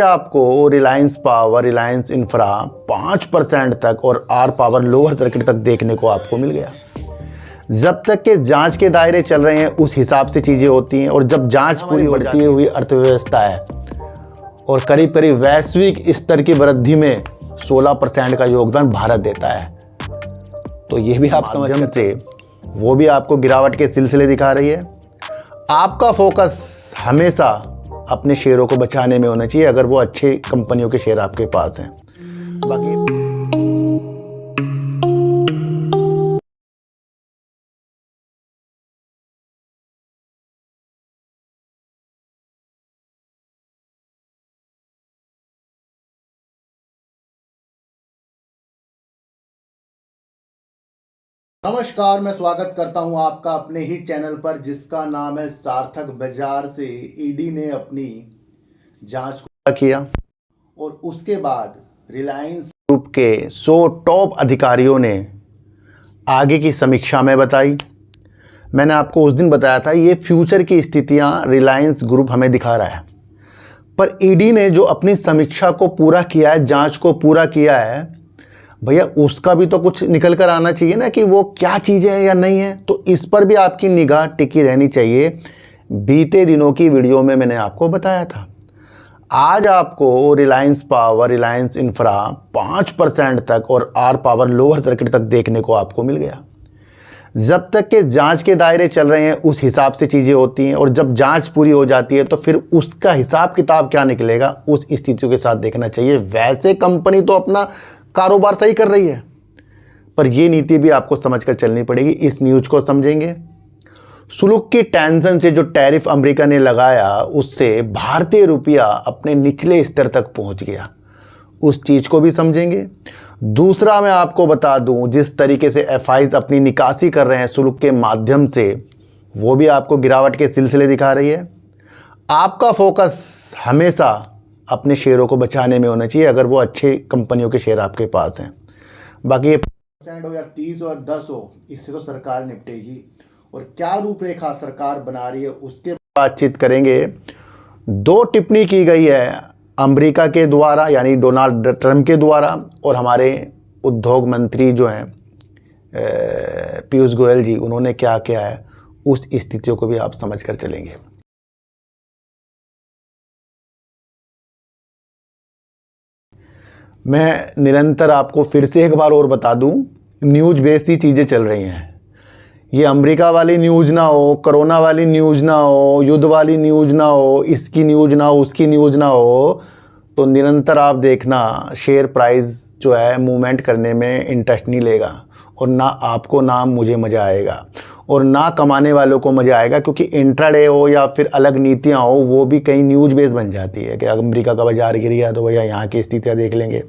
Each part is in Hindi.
आपको रिलायंस पावर, रिलायंस इंफ्रा 5% तक और आर पावर लोअर सर्किट तक देखने को आपको मिल गया। जब तक के जांच के दायरे चल रहे हैं उस हिसाब से चीज़ें होती हैं, और जब जांच पूरी बढ़ती हुई अर्थव्यवस्था है और करीब करीब वैश्विक स्तर की वृद्धि में 16% का योगदान भारत देता है, तो ये भी आप समझ से वो भी आपको गिरावट के सिलसिले दिखा रही है। आपका फोकस हमेशा अपने शेयरों को बचाने में होना चाहिए अगर वो अच्छे कंपनियों के शेयर आपके पास हैं। बाकी नमस्कार, मैं स्वागत करता हूं आपका अपने ही चैनल पर जिसका नाम है सार्थक। बाजार से ईडी ने अपनी जांच को किया और उसके बाद रिलायंस ग्रुप के 100 टॉप अधिकारियों ने आगे की समीक्षा में बताई। मैंने आपको उस दिन बताया था ये फ्यूचर की स्थितियां रिलायंस ग्रुप हमें दिखा रहा है, पर ईडी ने जो अपनी समीक्षा को पूरा किया है, जांच को पूरा किया है, भैया उसका भी तो कुछ निकल कर आना चाहिए ना कि वो क्या चीज़ें हैं या नहीं है। तो इस पर भी आपकी निगाह टिकी रहनी चाहिए। बीते दिनों की वीडियो में मैंने आपको बताया था। आज आपको रिलायंस पावर, रिलायंस इंफ्रा 5% तक और आर पावर लोअर सर्किट तक देखने को आपको मिल गया। जब तक के जांच के दायरे चल रहे हैं उस हिसाब से चीज़ें होती हैं, और जब जांच पूरी हो जाती है तो फिर उसका हिसाब किताब क्या निकलेगा उस स्थितियों के साथ देखना चाहिए। वैसे कंपनी तो अपना कारोबार सही कर रही है, पर यह नीति भी आपको समझकर चलनी पड़ेगी। इस न्यूज को समझेंगे। शुल्क की टेंशन से जो टैरिफ अमेरिका ने लगाया उससे भारतीय रुपया अपने निचले स्तर तक पहुंच गया, उस चीज को भी समझेंगे। दूसरा मैं आपको बता दूं, जिस तरीके से एफआईज अपनी निकासी कर रहे हैं शुल्क के माध्यम से, वो भी आपको गिरावट के सिलसिले दिखा रही है। आपका फोकस हमेशा अपने शेयरों को बचाने में होना चाहिए अगर वो अच्छे कंपनियों के शेयर आपके पास हैं। बाकी 10% हो या 30 हो या 10 हो, इससे तो सरकार निपटेगी। और क्या रूपरेखा सरकार बना रही है उसके बातचीत करेंगे। 2 टिप्पणी की गई है अमेरिका के द्वारा, यानी डोनाल्ड ट्रंप के द्वारा, और हमारे उद्योग मंत्री जो हैं पीयूष गोयल जी, उन्होंने क्या किया है उस स्थितियों को भी आप समझ कर चलेंगे। मैं निरंतर आपको फिर से एक बार और बता दूं, न्यूज बेस्ड ही चीज़ें चल रही हैं। ये अमेरिका वाली न्यूज़ ना हो, कोरोना वाली न्यूज़ ना हो, युद्ध वाली न्यूज़ ना हो, इसकी न्यूज़ ना हो, उसकी न्यूज़ ना हो, तो निरंतर आप देखना शेयर प्राइस जो है मूवमेंट करने में इंटरेस्ट नहीं लेगा, और ना आपको ना मुझे मज़ा आएगा, और ना कमाने वालों को मज़ा आएगा। क्योंकि इंट्राडे हो या फिर अलग नीतियाँ हो, वो भी कहीं न्यूज बेस बन जाती है कि अमेरिका का बाजार गिर गया तो भैया यहाँ की स्थितियाँ देख लेंगे,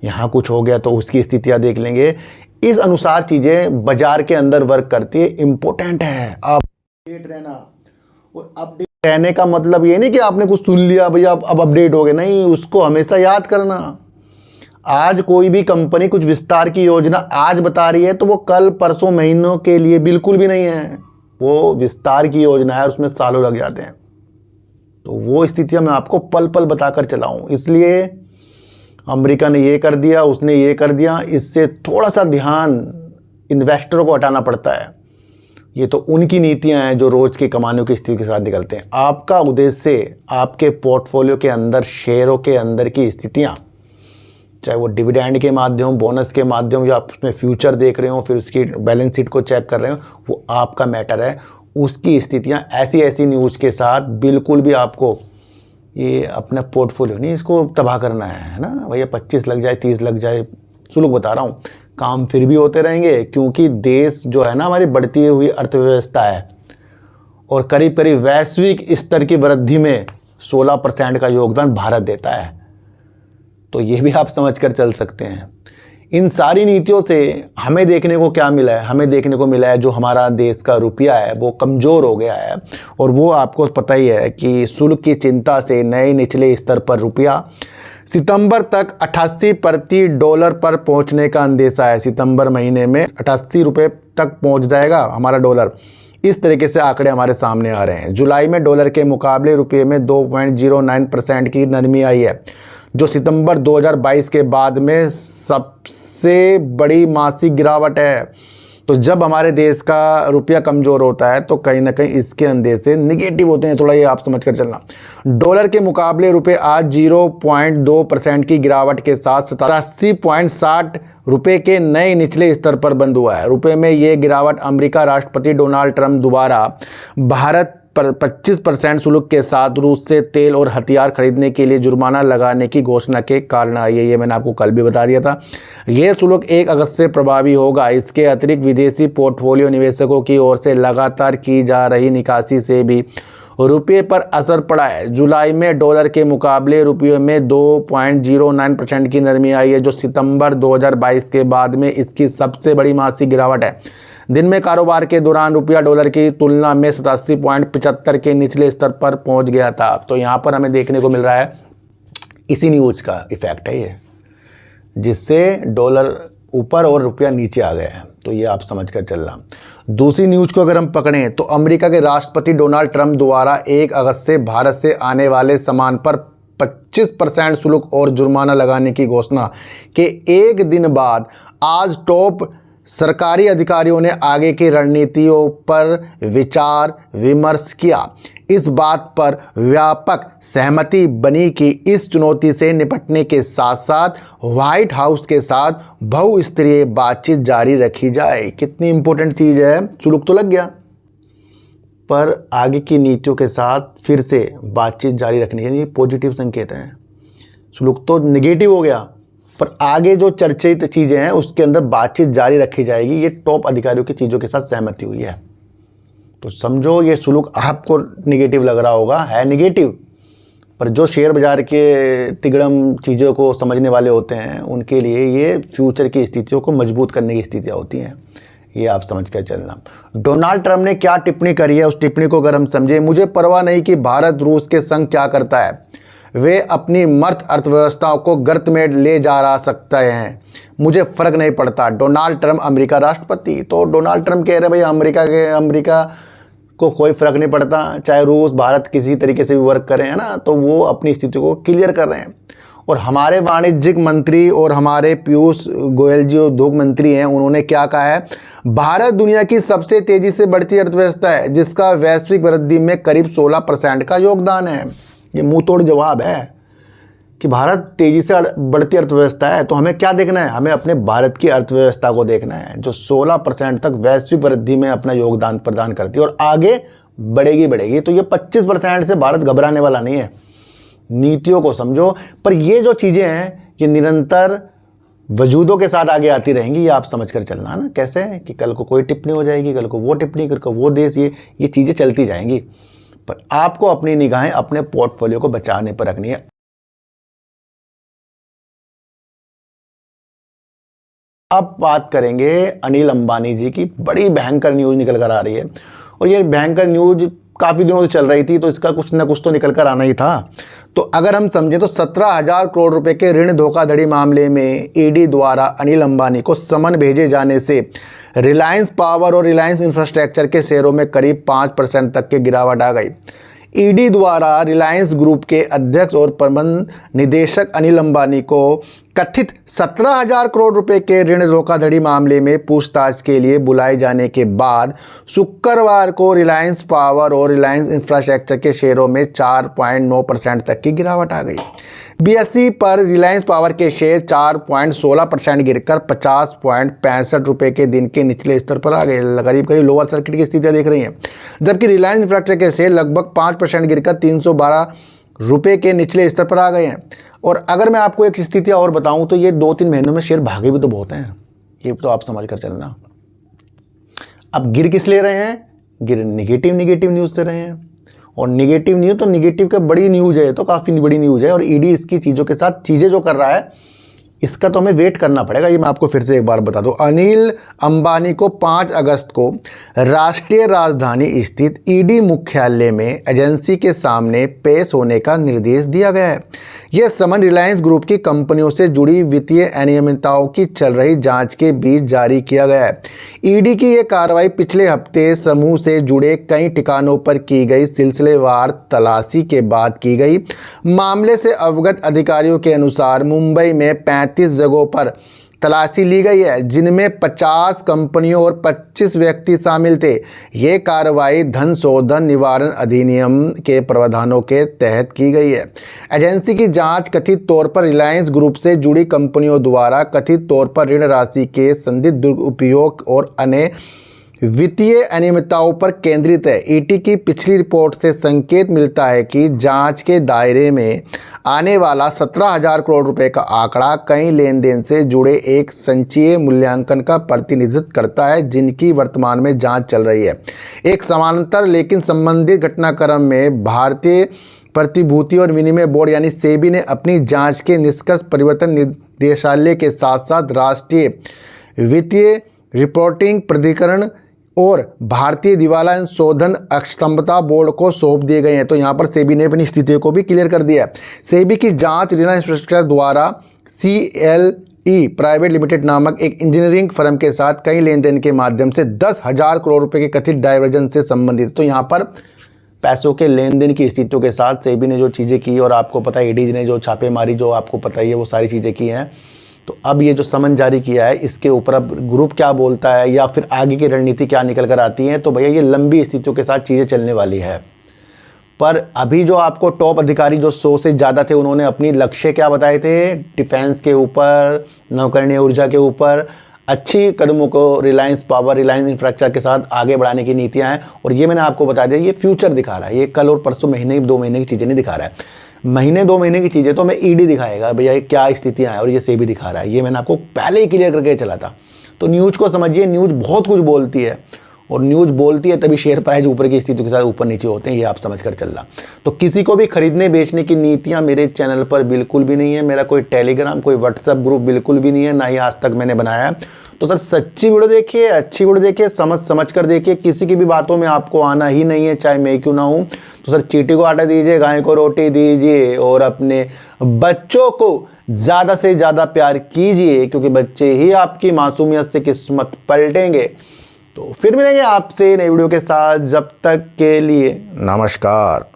यहाँ कुछ हो गया तो उसकी स्थितियाँ देख लेंगे। इस अनुसार चीज़ें बाजार के अंदर वर्क करती है। इम्पोर्टेंट है आप अपडेट रहना, और अपडेट रहने का मतलब ये नहीं कि आपने कुछ सुन लिया भैया अब अपडेट हो गए, नहीं, उसको हमेशा याद करना। आज कोई भी कंपनी कुछ विस्तार की योजना आज बता रही है तो वो कल परसों महीनों के लिए बिल्कुल भी नहीं है। वो विस्तार की योजना है, उसमें सालों लग जाते हैं। तो वो स्थितियां मैं आपको पल पल बताकर चलाऊं। इसलिए अमेरिका ने ये कर दिया, उसने ये कर दिया, इससे थोड़ा सा ध्यान इन्वेस्टरों को हटाना पड़ता है। ये तो उनकी नीतियां हैं जो रोज़ की कमाने की स्थिति के साथ निकलते हैं। आपका उद्देश्य आपके पोर्टफोलियो के अंदर शेयरों के अंदर की स्थितियां, चाहे वो डिविडेंड के माध्यम, बोनस के माध्यम, या आप उसमें फ्यूचर देख रहे हो, फिर उसकी बैलेंस शीट को चेक कर रहे हो, वो आपका मैटर है। उसकी स्थितियां ऐसी ऐसी न्यूज़ के साथ बिल्कुल भी आपको ये अपना पोर्टफोलियो नहीं, इसको तबाह करना है ना भैया। 25 लग जाए, 30 लग जाए, शुल्क बता रहा हूँ, काम फिर भी होते रहेंगे। क्योंकि देश जो है ना, हमारी बढ़ती हुई अर्थव्यवस्था है और करीब करीब वैश्विक स्तर की वृद्धि में 16% का योगदान भारत देता है। तो ये भी आप समझ कर चल सकते हैं। इन सारी नीतियों से हमें देखने को क्या मिला है? हमें देखने को मिला है जो हमारा देश का रुपया है वो कमज़ोर हो गया है, और वो आपको पता ही है कि शुल्क की चिंता से नए निचले स्तर पर रुपया सितंबर तक 88 प्रति डॉलर पर पहुंचने का अंदेशा है। सितंबर महीने में 88 रुपये तक पहुंच जाएगा हमारा डॉलर। इस तरीके से आंकड़े हमारे सामने आ रहे हैं। जुलाई में डॉलर के मुकाबले रुपये में 2.09% की नरमी आई है, जो सितंबर 2022 के बाद में सबसे बड़ी मासिक गिरावट है। तो जब हमारे देश का रुपया कमज़ोर होता है तो कहीं ना कहीं इसके अंदेशे निगेटिव होते हैं, थोड़ा ये आप समझ कर चलना। डॉलर के मुकाबले रुपये आज 0.2% की गिरावट के साथ 87.60 रुपये के नए निचले स्तर पर बंद हुआ है। रुपये में ये गिरावट अमेरिका राष्ट्रपति डोनाल्ड ट्रंप द्वारा भारत पर 25% शुल्क के साथ रूस से तेल और हथियार खरीदने के लिए जुर्माना लगाने की घोषणा के कारण आई है। ये मैंने आपको कल भी बता दिया था। यह शुल्क 1 अगस्त से प्रभावी होगा। इसके अतिरिक्त विदेशी पोर्टफोलियो निवेशकों की ओर से लगातार की जा रही निकासी से भी रुपये पर असर पड़ा है। जुलाई में डॉलर के मुकाबले रुपये में 2.09% की नरमी आई है, जो सितंबर 2022 के बाद में इसकी सबसे बड़ी मासिक गिरावट है। दिन में कारोबार के दौरान रुपया डॉलर की तुलना में 87.75 के निचले स्तर पर पहुंच गया था। तो यहाँ पर हमें देखने को मिल रहा है इसी न्यूज़ का इफेक्ट है ये, जिससे डॉलर ऊपर और रुपया नीचे आ गया है। तो ये आप समझ कर चलना। दूसरी न्यूज़ को अगर हम पकड़ें तो अमेरिका के राष्ट्रपति डोनाल्ड ट्रंप द्वारा 1 अगस्त से भारत से आने वाले सामान पर 25% शुल्क और जुर्माना लगाने की घोषणा के एक दिन बाद आज टॉप सरकारी अधिकारियों ने आगे की रणनीतियों पर विचार विमर्श किया। इस बात पर व्यापक सहमति बनी कि इस चुनौती से निपटने के साथ साथ व्हाइट हाउस के साथ बहुस्तरीय बातचीत जारी रखी जाए। कितनी इंपॉर्टेंट चीज़ है। शुल्क तो लग गया, पर आगे की नीतियों के साथ फिर से बातचीत जारी रखने के लिए पॉजिटिव संकेत हैं। शुल्क तो नेगेटिव हो गया, पर आगे जो चर्चित चीज़ें हैं उसके अंदर बातचीत जारी रखी जाएगी। ये टॉप अधिकारियों की चीज़ों के साथ सहमति हुई है। तो समझो ये शुल्क आपको निगेटिव लग रहा होगा, है निगेटिव, पर जो शेयर बाज़ार के तिगड़म चीज़ों को समझने वाले होते हैं उनके लिए ये फ्यूचर की स्थितियों को मजबूत करने की स्थितियाँ होती हैं। ये आप समझ कर चलना। डोनाल्ड ट्रंप ने क्या टिप्पणी करी है, उस टिप्पणी को अगर हम समझें। मुझे परवाह नहीं कि भारत रूस के संग क्या करता है, वे अपनी मर्द अर्थव्यवस्थाओं को गर्त में ले जा सकते हैं, मुझे फ़र्क नहीं पड़ता। डोनाल्ड ट्रंप अमेरिका राष्ट्रपति। तो डोनाल्ड ट्रंप कह रहे भाई अमेरिका को कोई फ़र्क नहीं पड़ता, चाहे रूस भारत किसी तरीके से भी वर्क करें, है ना। तो वो अपनी स्थिति को क्लियर कर रहे हैं। और हमारे वाणिज्यिक मंत्री और हमारे पीयूष गोयल जी उद्योग मंत्री हैं, उन्होंने क्या कहा है, भारत दुनिया की सबसे तेज़ी से बढ़ती अर्थव्यवस्था है जिसका वैश्विक वृद्धि में करीब 16% का योगदान है। ये मुंह तोड़ जवाब है कि भारत तेज़ी से बढ़ती अर्थव्यवस्था है। तो हमें क्या देखना है, हमें अपने भारत की अर्थव्यवस्था को देखना है जो 16% तक वैश्विक वृद्धि में अपना योगदान प्रदान करती है और आगे बढ़ेगी। तो ये 25% से भारत घबराने वाला नहीं है। नीतियों को समझो, पर ये जो चीज़ें हैं ये निरंतर वजूदों के साथ आगे आती रहेंगी। ये आप समझ कर चलना ना। कैसे है कि कल को कोई टिप्पणी हो जाएगी, कल को वो टिप्पणी, कल को वो देश, ये चीज़ें चलती जाएंगी। पर आपको अपनी निगाहें अपने पोर्टफोलियो को बचाने पर रखनी है। अब बात करेंगे अनिल अंबानी जी की। बड़ी भयंकर न्यूज़ निकल कर आ रही है और ये भयंकर न्यूज़ काफ़ी दिनों से चल रही थी, तो इसका कुछ ना कुछ तो निकल कर आना ही था। तो अगर हम समझें तो 17,000 करोड़ रुपए के ऋण धोखाधड़ी मामले में ईडी द्वारा अनिल अंबानी को समन भेजे जाने से रिलायंस पावर और रिलायंस इंफ्रास्ट्रक्चर के शेयरों में करीब 5% तक की गिरावट आ गई। ईडी द्वारा रिलायंस ग्रुप के अध्यक्ष और प्रबंध निदेशक अनिल अंबानी को कथित 17,000 करोड़ रुपए के ऋण धोखाधड़ी मामले में पूछताछ के लिए बुलाए जाने के बाद शुक्रवार को रिलायंस पावर और रिलायंस इंफ्रास्ट्रक्चर के शेयरों में 4.9% तक की गिरावट आ गई। बीएसई पर रिलायंस पावर के शेयर 4.16% गिरकर 50.65 रुपये के दिन के निचले स्तर पर आ गए। करीब लोअर सर्किट की स्थितियाँ देख रही हैं। जबकि रिलायंस इंफ्रास्ट्रक्चर के शेयर लगभग 5% गिरकर 312 रुपये के निचले स्तर पर आ गए हैं। और अगर मैं आपको एक स्थितियाँ और बताऊं तो ये 2-3 महीनों में शेयर भागे भी तो बहुत हैं। ये तो आप समझ कर चलना। अब गिर किस ले रहे हैं, गिर निगेटिव न्यूज़ से रहे हैं। और निगेटिव न्यूज़ तो निगेटिव का बड़ी न्यूज़ है, तो काफ़ी बड़ी न्यूज़ है। और ईडी इसकी चीज़ों के साथ चीज़ें जो कर रहा है इसका तो हमें वेट करना पड़ेगा। ये मैं आपको फिर से एक बार बता दूं, अनिल अंबानी को 5 अगस्त को राष्ट्रीय राजधानी स्थित ईडी मुख्यालय में एजेंसी के सामने पेश होने का निर्देश दिया गया है। यह समन रिलायंस ग्रुप की कंपनियों से जुड़ी वित्तीय अनियमितताओं की चल रही जांच के बीच जारी किया गया है। ईडी की यह कार्रवाई पिछले हफ्ते समूह से जुड़े कई ठिकानों पर की गई सिलसिलेवार तलाशी के बाद की गई। मामले से अवगत अधिकारियों के अनुसार मुंबई में 35 जगहों पर तलाशी ली गई है, जिनमें 50 कंपनियों और 25 व्यक्ति शामिल थे। ये कार्रवाई धन शोधन निवारण अधिनियम के प्रावधानों के तहत की गई है। एजेंसी की जांच कथित तौर पर रिलायंस ग्रुप से जुड़ी कंपनियों द्वारा कथित तौर पर ऋण राशि के संदिग्ध दुरुपयोग और अन्य वित्तीय अनियमितताओं पर केंद्रित है। ईडी की पिछली रिपोर्ट से संकेत मिलता है कि जांच के दायरे में आने वाला 17,000 करोड़ रुपए का आंकड़ा कई लेन देन से जुड़े एक संचयी मूल्यांकन का प्रतिनिधित्व करता है, जिनकी वर्तमान में जांच चल रही है। एक समानांतर लेकिन संबंधित घटनाक्रम में भारतीय प्रतिभूति और विनिमय बोर्ड यानी सेबी ने अपनी जांच के निष्कर्ष परिवर्तन निदेशालय के साथ साथ राष्ट्रीय वित्तीय रिपोर्टिंग प्राधिकरण और भारतीय दिवाला शोधन अक्षमता बोर्ड को सौंप दिए गए हैं। तो यहाँ पर सेबी ने अपनी स्थिति को भी क्लियर कर दिया है। सेबी की जांच रिलायंस इंफ्रास्ट्रक्चर द्वारा CLE प्राइवेट लिमिटेड नामक एक इंजीनियरिंग फर्म के साथ कई लेन देन के माध्यम से 10,000 करोड़ रुपए के कथित डाइवर्जन से संबंधित। तो यहाँ पर पैसों के लेन देन की स्थितियों के साथ सेबी ने जो चीज़ें की और आपको पता है ईडी ने जो छापेमारी जो आपको पता ही है वो सारी चीज़ें की हैं। तो अब ये जो समन जारी किया है इसके ऊपर अब ग्रुप क्या बोलता है या फिर आगे की रणनीति क्या निकल कर आती है, तो भैया ये लंबी स्थितियों के साथ चीज़ें चलने वाली है। पर अभी जो आपको टॉप अधिकारी जो 100 से ज़्यादा थे उन्होंने अपनी लक्ष्य क्या बताए थे, डिफेंस के ऊपर, नवकरणीय ऊर्जा के ऊपर अच्छी कदमों को रिलायंस पावर, रिलायंस इंफ्रास्ट्रक्चर के साथ आगे बढ़ाने की नीतियाँ हैं। और ये मैंने आपको बता दिया, ये फ्यूचर दिखा रहा है, ये कल और परसों महीने 2 महीने की चीज़ें नहीं दिखा रहा है। महीने 2 महीने की चीज़ें तो हमें ईडी दिखाएगा भैया क्या स्थितियाँ हैं, और ये सेबी दिखा रहा है। ये मैंने आपको पहले ही क्लियर करके चला था। तो न्यूज़ को समझिए, न्यूज़ बहुत कुछ बोलती है और न्यूज़ बोलती है तभी शेयर प्राइस ऊपर की स्थिति के साथ ऊपर नीचे होते हैं, ये आप समझ कर चलना। तो किसी को भी खरीदने बेचने की नीतियाँ मेरे चैनल पर बिल्कुल भी नहीं है। मेरा कोई टेलीग्राम, कोई व्हाट्सएप ग्रुप बिल्कुल भी नहीं है, ना ही आज तक मैंने बनाया है। तो सर सच्ची वीडियो देखिए, अच्छी वीडियो देखिए, समझ कर देखिए। किसी की भी बातों में आपको आना ही नहीं है, चाहे मैं क्यों ना हूँ। तो सर चींटी को आटा दीजिए, गाय को रोटी दीजिए और अपने बच्चों को ज़्यादा से ज़्यादा प्यार कीजिए, क्योंकि बच्चे ही आपकी मासूमियत से किस्मत पलटेंगे। तो फिर मिलेंगे आपसे नई वीडियो के साथ, जब तक के लिए नमस्कार।